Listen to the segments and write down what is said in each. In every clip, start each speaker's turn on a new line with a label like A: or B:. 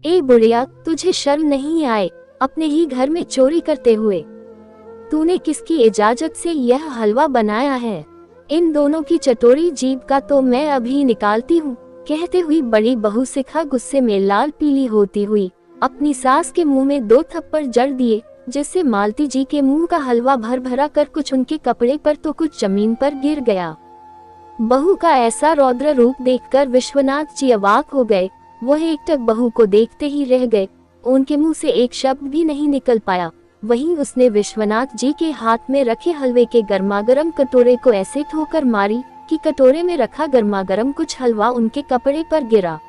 A: ए बुढ़िया, तुझे शर्म नहीं आए अपने ही घर में चोरी करते हुए? तूने किसकी इजाजत से यह हलवा बनाया है? इन दोनों की चटोरी जीभ का तो मैं अभी निकालती हूँ। कहते हुई बड़ी बहू शिखा गुस्से में लाल पीली होती हुई अपनी सास के मुंह में 2 थप्पड़ जड़ दिए, जिससे मालती जी के मुंह का हलवा भर भरा कर कुछ उनके कपड़े पर तो कुछ जमीन पर गिर गया। बहू का ऐसा रौद्र रूप देखकर विश्वनाथ जी अवाक हो गए। वह एकटक बहू को देखते ही रह गए। उनके मुंह से एक शब्द भी नहीं निकल पाया। वहीं उसने विश्वनाथ जी के हाथ में रखे हलवे के गर्मागरम कटोरे को ऐसे ठोकर मारी कि कटोरे में रखा गर्मागरम कुछ हलवा उनके कपड़े पर गिरा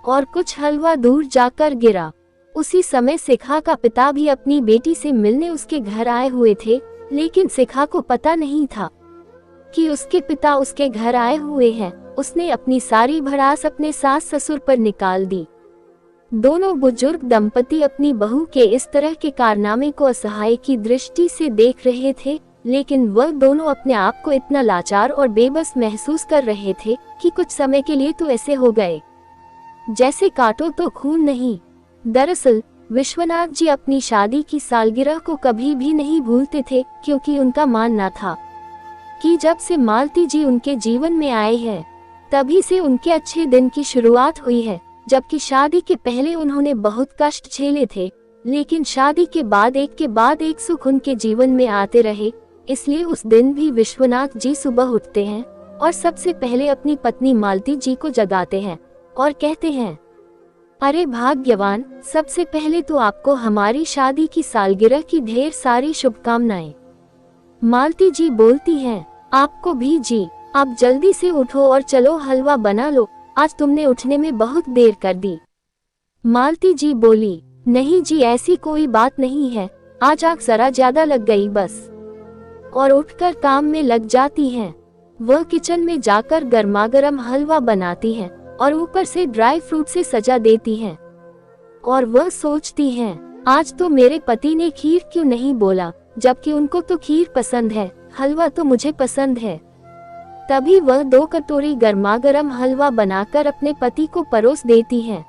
A: और कुछ हलवा दूर जाकर गिरा। उसी समय शिखा का पिता भी अपनी बेटी से मिलने उसके घर आए हुए थे, लेकिन शिखा को पता नहीं था कि उसके पिता उसके घर आए हुए हैं। उसने अपनी सारी भड़ास अपने सास ससुर पर निकाल दी। दोनों बुजुर्ग दंपति अपनी बहू के इस तरह के कारनामे को असहाय की दृष्टि से देख रहे थे, लेकिन वह दोनों अपने आप को इतना लाचार और बेबस महसूस कर रहे थे कि कुछ समय के लिए तो ऐसे हो गए जैसे काटो तो खून नहीं। दरअसल विश्वनाथ जी अपनी शादी की सालगिरह को कभी भी नहीं भूलते थे, क्योंकि उनका मानना था कि जब से मालती जी उनके जीवन में आए हैं तभी से उनके अच्छे दिन की शुरुआत हुई है। जबकि शादी के पहले उन्होंने बहुत कष्ट झेले थे, लेकिन शादी के बाद एक सुख उनके जीवन में आते रहे। इसलिए उस दिन भी विश्वनाथ जी सुबह उठते हैं और सबसे पहले अपनी पत्नी मालती जी को जगाते हैं और कहते हैं, अरे भाग्यवान, सबसे पहले तो आपको हमारी शादी की सालगिरह की ढेर सारी शुभकामनाएं। मालती जी बोलती हैं, आपको भी जी। आप जल्दी से उठो और चलो हलवा बना लो, आज तुमने उठने में बहुत देर कर दी। मालती जी बोली, नहीं जी, ऐसी कोई बात नहीं है, आज आग जरा ज्यादा लग गई बस। और उठकर काम में लग जाती हैं। वह किचन में जाकर गर्मागरम हलवा बनाती हैं और ऊपर से ड्राई फ्रूट से सजा देती हैं। और वह सोचती हैं, आज तो मेरे पति ने खीर क्यों नहीं बोला, जबकि उनको तो खीर पसंद है, हलवा तो मुझे पसंद है। तभी वह 2 कटोरी गर्मागरम हलवा बनाकर अपने पति को परोस देती हैं।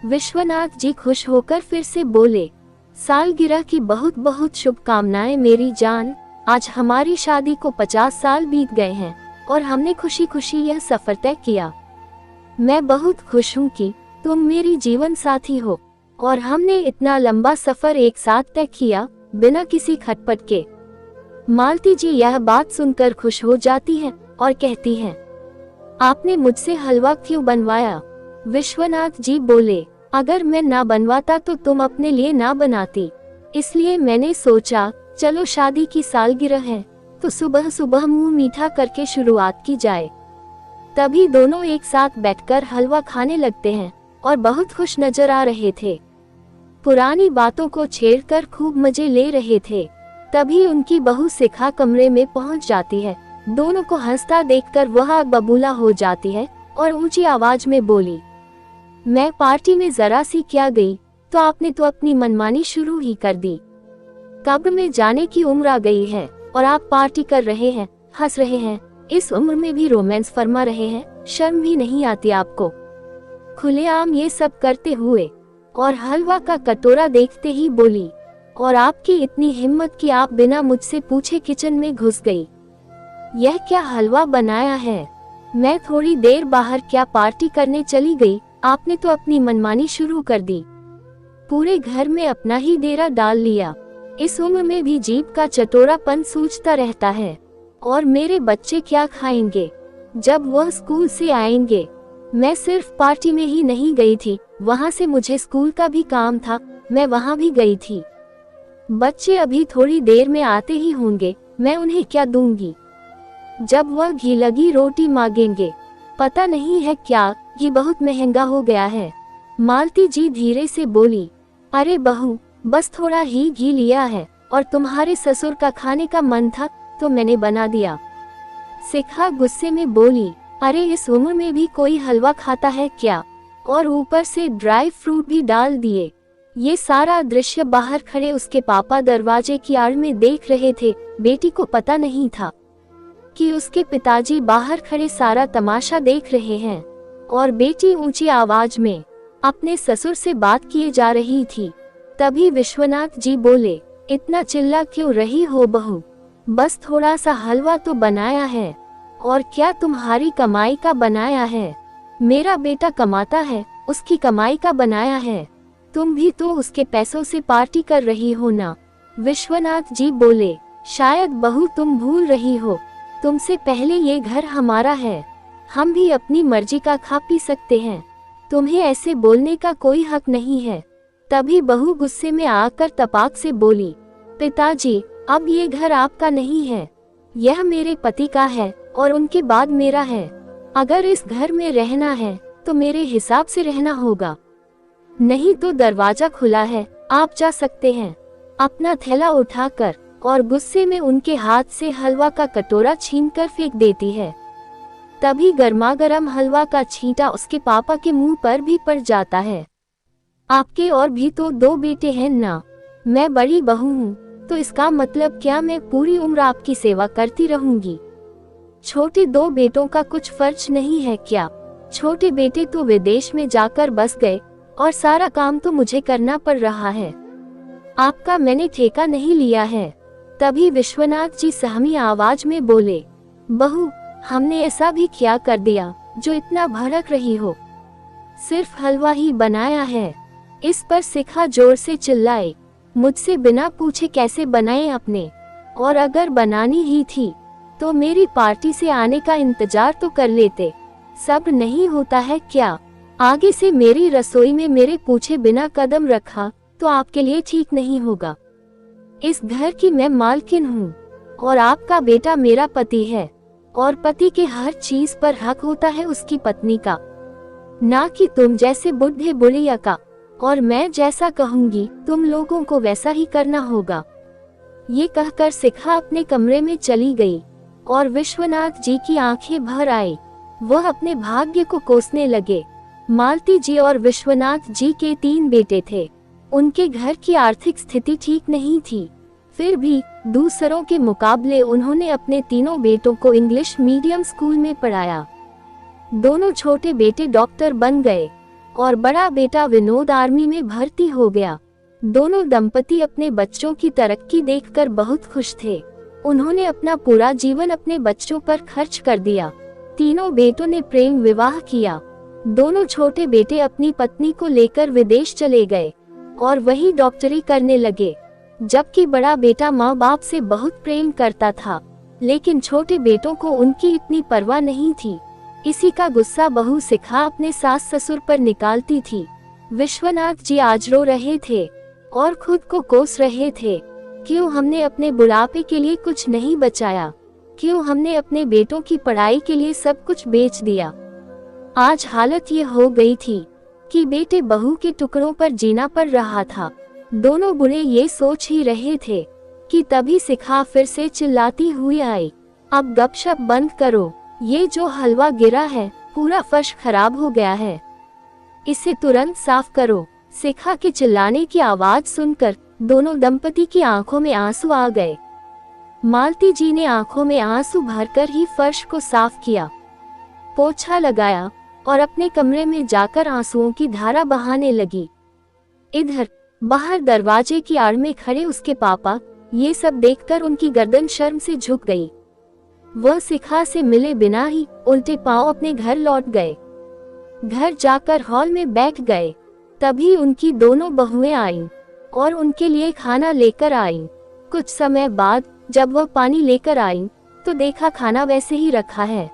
A: विश्वनाथ जी खुश होकर फिर से बोले, सालगिरह की बहुत बहुत शुभकामनाएं मेरी जान। आज हमारी शादी को 50 साल बीत गए हैं और हमने खुशी खुशी यह सफर तय किया। मैं बहुत खुश हूँ कि तुम मेरी जीवन साथी हो और हमने इतना लंबा सफर एक साथ तय किया बिना किसी खटपट के। मालती जी यह बात सुनकर खुश हो जाती हैं और कहती हैं, आपने मुझसे हलवा क्यों बनवाया? विश्वनाथ जी बोले, अगर मैं ना बनवाता तो तुम अपने लिए ना बनाती, इसलिए मैंने सोचा चलो शादी की सालगिरह है तो सुबह सुबह मुंह मीठा करके शुरुआत की जाए। तभी दोनों एक साथ बैठकर हलवा खाने लगते हैं और बहुत खुश नजर आ रहे थे। पुरानी बातों को छेड़कर खूब मजे ले रहे थे। तभी उनकी बहू शिखा कमरे में पहुंच जाती है। दोनों को हंसता देखकर वह आग बबूला हो जाती है और ऊंची आवाज में बोली, मैं पार्टी में जरा सी क्या गई तो आपने तो अपनी मनमानी शुरू ही कर दी। कब्र में जाने की उम्र आ गई है और आप पार्टी कर रहे हैं, हंस रहे हैं, इस उम्र में भी रोमांस फरमा रहे हैं, शर्म भी नहीं आती आपको? खुलेआम ये सब करते हुए और हलवा का कटोरा देखते ही बोली, और आपकी इतनी हिम्मत कि आप बिना मुझसे पूछे किचन में घुस गई। यह क्या हलवा बनाया है? मैं थोड़ी देर बाहर क्या पार्टी करने चली गई, आपने तो अपनी मनमानी शुरू कर दी। पूरे घर में अपना ही डेरा डाल लिया। इस उम्र में भी जीभ का चटोरापन सूझता रहता है। और मेरे बच्चे क्या खाएंगे जब वह स्कूल से आएंगे? मैं सिर्फ पार्टी में ही नहीं गई थी, वहाँ से मुझे स्कूल का भी काम था, मैं वहाँ भी गई थी। बच्चे अभी थोड़ी देर में आते ही होंगे, मैं उन्हें क्या दूंगी जब वह घी लगी रोटी मांगेंगे? पता नहीं है क्या, ये बहुत महंगा हो गया है। मालती जी धीरे से बोली, अरे बहू, बस थोड़ा ही घी लिया है और तुम्हारे ससुर का खाने का मन था तो मैंने बना दिया। शिखा गुस्से में बोली, अरे इस उम्र में भी कोई हलवा खाता है क्या? और ऊपर से ड्राई फ्रूट भी डाल दिए। ये सारा दृश्य बाहर खड़े उसके पापा दरवाजे की आड़ में देख रहे थे। बेटी को पता नहीं था कि उसके पिताजी बाहर खड़े सारा तमाशा देख रहे हैं। और बेटी ऊंची आवाज में, अपने ससुर से बात किए जा रही थी। तभी विश्वनाथ जी बोले, इतना चिल्ला क्यों रही हो बहू, बस थोड़ा सा हलवा तो बनाया है, और क्या तुम्हारी कमाई का बनाया है? मेरा बेटा कमाता है, उसकी कमाई का बनाया है, तुम भी तो उसके पैसों से पार्टी कर रही हो ना। विश्वनाथ जी बोले, शायद बहू तुम भूल रही हो, तुमसे पहले ये घर हमारा है, हम भी अपनी मर्जी का खा पी सकते हैं, तुम्हें ऐसे बोलने का कोई हक नहीं है। तभी बहू गुस्से में आकर तपाक से बोली, पिताजी, अब ये घर आपका नहीं है, यह मेरे पति का है और उनके बाद मेरा है। अगर इस घर में रहना है तो मेरे हिसाब से रहना होगा, नहीं तो दरवाजा खुला है, आप जा सकते हैं। अपना थैला उठाकर और गुस्से में उनके हाथ से हलवा का कटोरा छीनकर फेंक देती है। तभी गर्मागरम हलवा का छींटा उसके पापा के मुंह पर भी पड़ जाता है। आपके और भी तो 2 बेटे हैं ना, मैं बड़ी बहू हूँ, तो इसका मतलब क्या मैं पूरी उम्र आपकी सेवा करती रहूंगी? छोटे 2 बेटों का कुछ फर्ज नहीं है क्या? छोटे बेटे तो विदेश में जाकर बस गए और सारा काम तो मुझे करना पड़ रहा है, आपका मैंने ठेका नहीं लिया है। तभी विश्वनाथ जी सहमी आवाज में बोले, बहू, हमने ऐसा भी क्या कर दिया जो इतना भड़क रही हो, सिर्फ हलवा ही बनाया है। इस पर शिखा जोर से चिल्लाए, मुझसे बिना पूछे कैसे बनाए आपने, और अगर बनानी ही थी तो मेरी पार्टी से आने का इंतजार तो कर लेते, सब्र नहीं होता है क्या? आगे से मेरी रसोई में मेरे पूछे बिना कदम रखा तो आपके लिए ठीक नहीं होगा। इस घर की मैं मालकिन हूँ और आपका बेटा मेरा पति है, और पति के हर चीज पर हक होता है उसकी पत्नी का, ना कि तुम जैसे बुढ़े बुढ़िया का, और मैं जैसा कहूंगी तुम लोगों को वैसा ही करना होगा। ये कहकर शिखा अपने कमरे में चली गई और विश्वनाथ जी की आंखें भर आई। वह अपने भाग्य को कोसने लगे। मालती जी और विश्वनाथ जी के 3 बेटे थे। उनके घर की आर्थिक स्थिति ठीक नहीं थी, फिर भी दूसरों के मुकाबले उन्होंने अपने तीनों बेटों को इंग्लिश मीडियम स्कूल में पढ़ाया। दोनों छोटे बेटे डॉक्टर बन गए और बड़ा बेटा विनोद आर्मी में भर्ती हो गया। दोनों दंपति अपने बच्चों की तरक्की देखकर बहुत खुश थे। उन्होंने अपना पूरा जीवन अपने बच्चों पर खर्च कर दिया। तीनों बेटों ने प्रेम विवाह किया। दोनों छोटे बेटे अपनी पत्नी को लेकर विदेश चले गए और वही डॉक्टरी करने लगे, जबकि बड़ा बेटा माँ बाप से बहुत प्रेम करता था, लेकिन छोटे बेटों को उनकी इतनी परवाह नहीं थी। इसी का गुस्सा बहू शिखा अपने सास ससुर पर निकालती थी। विश्वनाथ जी आज रो रहे थे और खुद को कोस रहे थे, क्यों हमने अपने बुढ़ापे के लिए कुछ नहीं बचाया, क्यों हमने अपने बेटों की पढ़ाई के लिए सब कुछ बेच दिया। आज हालत ये हो गई थी कि बेटे बहू के टुकड़ों पर जीना पड़ रहा था। दोनों बुढ़े ये सोच ही रहे थे कि तभी शिखा फिर से चिल्लाती हुई आई, अब गपशप बंद करो, ये जो हलवा गिरा है पूरा फर्श खराब हो गया है, इसे तुरंत साफ करो। शिखा के चिल्लाने की आवाज सुनकर दोनों दंपति की आंखों में आंसू आ गए। मालती जी ने आंखों में आंसू भरकर ही फर्श को साफ किया, पोछा लगाया और अपने कमरे में जाकर आंसुओं की धारा बहाने लगी। इधर बाहर दरवाजे की आड़ में खड़े उसके पापा ये सब देखकर उनकी गर्दन शर्म से झुक गई। वह शिखा से मिले बिना ही उल्टे पांव अपने घर लौट गए। घर जाकर हॉल में बैठ गए। तभी उनकी दोनों बहुएं आईं और उनके लिए खाना लेकर आईं। कुछ समय बाद जब वह पानी लेकर आईं तो देखा खाना वैसे ही रखा है।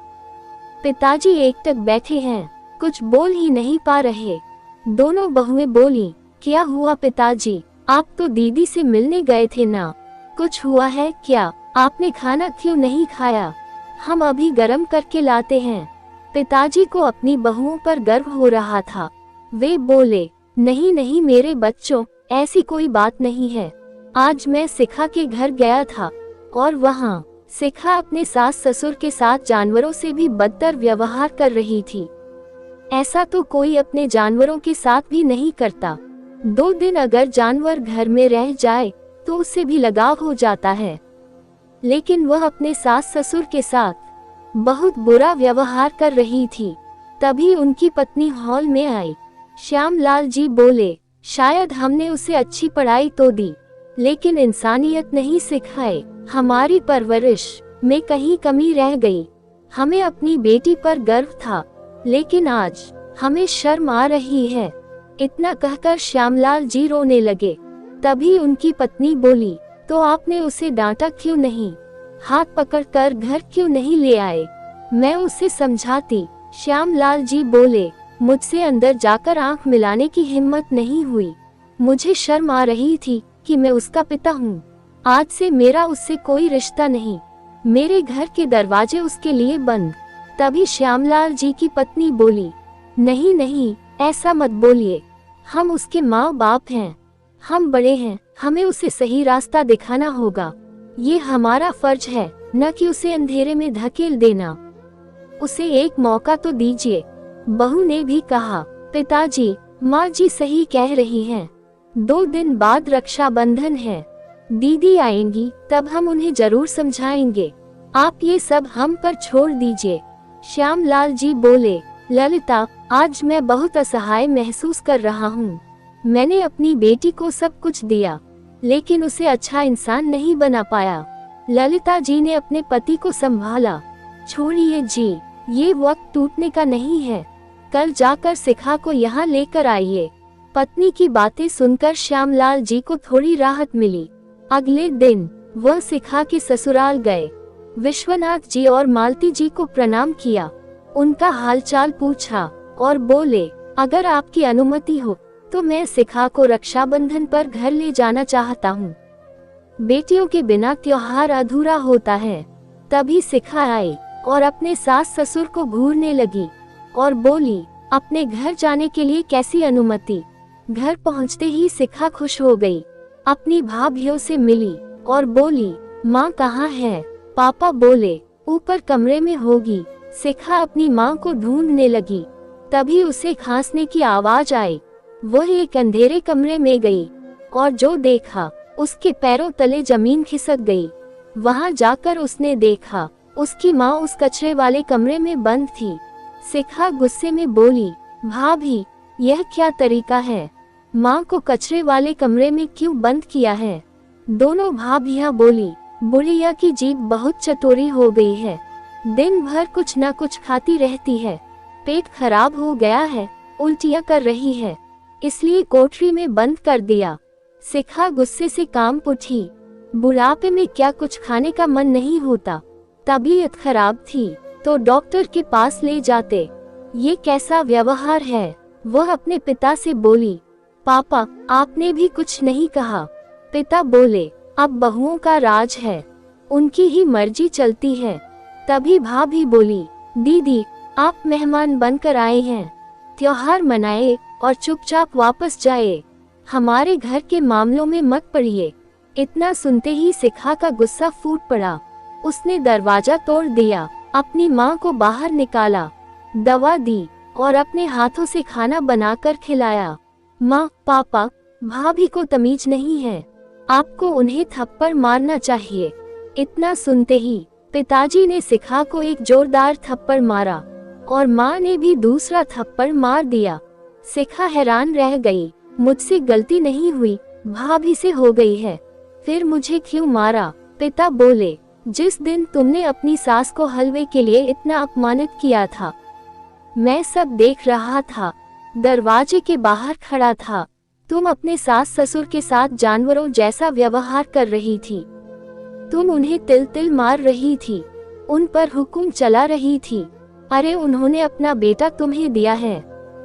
A: पिताजी एकटक बैठे हैं, कुछ बोल ही नहीं पा रहे। दोनों बहुएं बोली, क्या हुआ पिताजी, आप तो दीदी से मिलने गए थे ना, कुछ हुआ है क्या? आपने खाना क्यों नहीं खाया? हम अभी गर्म करके लाते हैं। पिताजी को अपनी बहुओं पर गर्व हो रहा था। वे बोले, नहीं नहीं मेरे बच्चों, ऐसी कोई बात नहीं है। आज मैं शिखा के घर गया था और वहाँ शिखा अपने सास ससुर के साथ जानवरों से भी बदतर व्यवहार कर रही थी। ऐसा तो कोई अपने जानवरों के साथ भी नहीं करता। 2 दिन अगर जानवर घर में रह जाए तो उससे भी लगाव हो जाता है, लेकिन वह अपने सास ससुर के साथ बहुत बुरा व्यवहार कर रही थी। तभी उनकी पत्नी हॉल में आई श्यामलाल जी बोले, शायद हमने उसे अच्छी पढ़ाई तो दी, लेकिन इंसानियत नहीं सिखाई। हमारी परवरिश में कहीं कमी रह गई। हमें अपनी बेटी पर गर्व था, लेकिन आज हमें शर्म आ रही है। इतना कहकर श्यामलाल जी रोने लगे। तभी उनकी पत्नी बोली, तो आपने उसे डांटा क्यों नहीं? हाथ पकड़कर घर क्यों नहीं ले आए? मैं उसे समझाती। श्यामलाल जी बोले, मुझसे अंदर जाकर आंख मिलाने की हिम्मत नहीं हुई। मुझे शर्म आ रही थी कि मैं उसका पिता हूँ। आज से मेरा उससे कोई रिश्ता नहीं। मेरे घर के दरवाजे उसके लिए बंद। तभी श्यामलाल जी की पत्नी बोली, नहीं नहीं, ऐसा मत बोलिए। हम उसके माँ बाप हैं, हम बड़े हैं, हमें उसे सही रास्ता दिखाना होगा। ये हमारा फर्ज है, न कि उसे अंधेरे में धकेल देना। उसे एक मौका तो दीजिए। बहू ने भी कहा, पिताजी, माँ जी सही कह रही हैं। 2 दिन बाद रक्षाबंधन है, दीदी आएंगी, तब हम उन्हें जरूर समझाएंगे। आप ये सब हम पर छोड़ दीजिए। श्यामलाल जी बोले, ललिता, आज मैं बहुत असहाय महसूस कर रहा हूँ। मैंने अपनी बेटी को सब कुछ दिया, लेकिन उसे अच्छा इंसान नहीं बना पाया। ललिता जी ने अपने पति को संभाला। छोड़िए जी, ये वक्त टूटने का नहीं है। कल जाकर शिखा को यहाँ लेकर आइए। पत्नी की बातें सुनकर श्यामलाल जी को थोड़ी राहत मिली। अगले दिन वह शिखा के ससुराल गए। विश्वनाथ जी और मालती जी को प्रणाम किया, उनका हालचाल पूछा और बोले, अगर आपकी अनुमति हो तो मैं शिखा को रक्षाबंधन पर घर ले जाना चाहता हूँ। बेटियों के बिना त्योहार अधूरा होता है। तभी शिखा आई और अपने सास ससुर को घूरने लगी और बोली, अपने घर जाने के लिए कैसी अनुमति? घर पहुँचते ही शिखा खुश हो गई। अपनी भाभियों से मिली और बोली, माँ कहाँ है? पापा बोले, ऊपर कमरे में होगी। शिखा अपनी माँ को ढूंढने लगी। तभी उसे खांसने की आवाज आई। वह एक अंधेरे कमरे में गई और जो देखा, उसके पैरों तले जमीन खिसक गई। वहां जाकर उसने देखा, उसकी माँ उस कचरे वाले कमरे में बंद थी। शिखा गुस्से में बोली, भाभी, यह क्या तरीका है? माँ को कचरे वाले कमरे में क्यों बंद किया है? दोनों भाभियां बोली, बुढ़िया की जीभ बहुत चतुरी हो गई है। दिन भर कुछ न कुछ खाती रहती है। पेट खराब हो गया है, उल्टियां कर रही है, इसलिए कोठरी में बंद कर दिया। शिखा गुस्से से कांप उठी। बुढ़ापे में क्या कुछ खाने का मन नहीं होता? तबीयत खराब थी तो डॉक्टर के पास ले जाते। ये कैसा व्यवहार है? वह अपने पिता से बोली, पापा, आपने भी कुछ नहीं कहा। पिता बोले, अब बहुओं का राज है, उनकी ही मर्जी चलती है। तभी भाभी बोली, दीदी, आप मेहमान बनकर आए हैं, त्योहार मनाए और चुपचाप वापस जाए। हमारे घर के मामलों में मत पड़िए। इतना सुनते ही शिखा का गुस्सा फूट पड़ा। उसने दरवाजा तोड़ दिया, अपनी माँ को बाहर निकाला, दवा दी और अपने हाथों से खाना बनाकर खिलाया। माँ, पापा, भाभी को तमीज नहीं है, आपको उन्हें थप्पड़ मारना चाहिए। इतना सुनते ही पिताजी ने शिखा को एक जोरदार थप्पड़ मारा और माँ ने भी दूसरा थप्पड़ मार दिया। शिखा हैरान रह गई, मुझसे गलती नहीं हुई, भाभी से हो गई है, फिर मुझे क्यों मारा? पिता बोले, जिस दिन तुमने अपनी सास को हलवे के लिए इतना अपमानित किया था, मैं सब देख रहा था, दरवाजे के बाहर खड़ा था। तुम अपने सास ससुर के साथ जानवरों जैसा व्यवहार कर रही थी। तुम उन्हें तिल तिल मार रही थी, उन पर हुक्म चला रही थी। अरे, उन्होंने अपना बेटा तुम्हें दिया है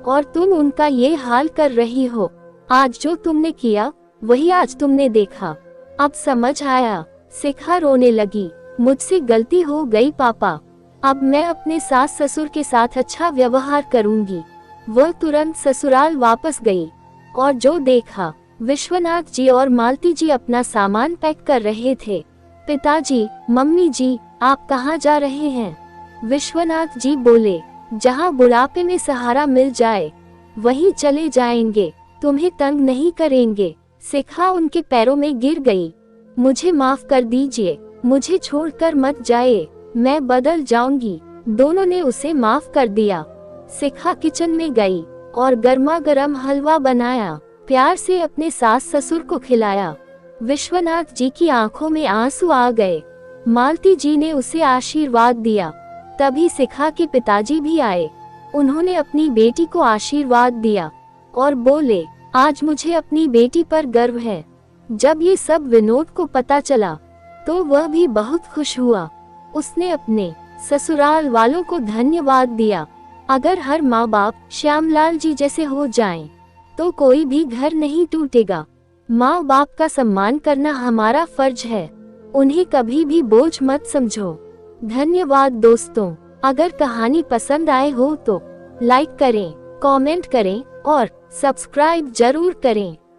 A: और तुम उनका ये हाल कर रही हो। आज जो तुमने किया वही आज तुमने देखा। अब समझ आया। शिखा रोने लगी, मुझसे गलती हो गई पापा, अब मैं अपने सास ससुर के साथ अच्छा व्यवहार करूंगी। वह तुरंत ससुराल वापस गई और जो देखा, विश्वनाथ जी और मालती जी अपना सामान पैक कर रहे थे। पिताजी, मम्मी जी, आप कहाँ जा रहे हैं? विश्वनाथ जी बोले, जहाँ बुढ़ापे में सहारा मिल जाए वहीं चले जाएंगे, तुम्हें तंग नहीं करेंगे। शिखा उनके पैरों में गिर गई। मुझे माफ कर दीजिए, मुझे छोड़कर मत जाए, मैं बदल जाऊंगी। दोनों ने उसे माफ कर दिया। शिखा किचन में गई और गर्मा गर्म हलवा बनाया। प्यार से अपने सास ससुर को खिलाया। विश्वनाथ जी की आंखों में आंसू आ गए। मालती जी ने उसे आशीर्वाद दिया। तभी शिखा के पिताजी भी आए। उन्होंने अपनी बेटी को आशीर्वाद दिया और बोले, आज मुझे अपनी बेटी पर गर्व है। जब ये सब विनोद को पता चला तो वह भी बहुत खुश हुआ। उसने अपने ससुराल वालों को धन्यवाद दिया। अगर हर माँ बाप श्यामलाल जी जैसे हो जाएं, तो कोई भी घर नहीं टूटेगा। माँ बाप का सम्मान करना हमारा फर्ज है। उन्हें कभी भी बोझ मत समझो। धन्यवाद दोस्तों। अगर कहानी पसंद आए हो तो लाइक करें, कमेंट करें और सब्सक्राइब जरूर करें।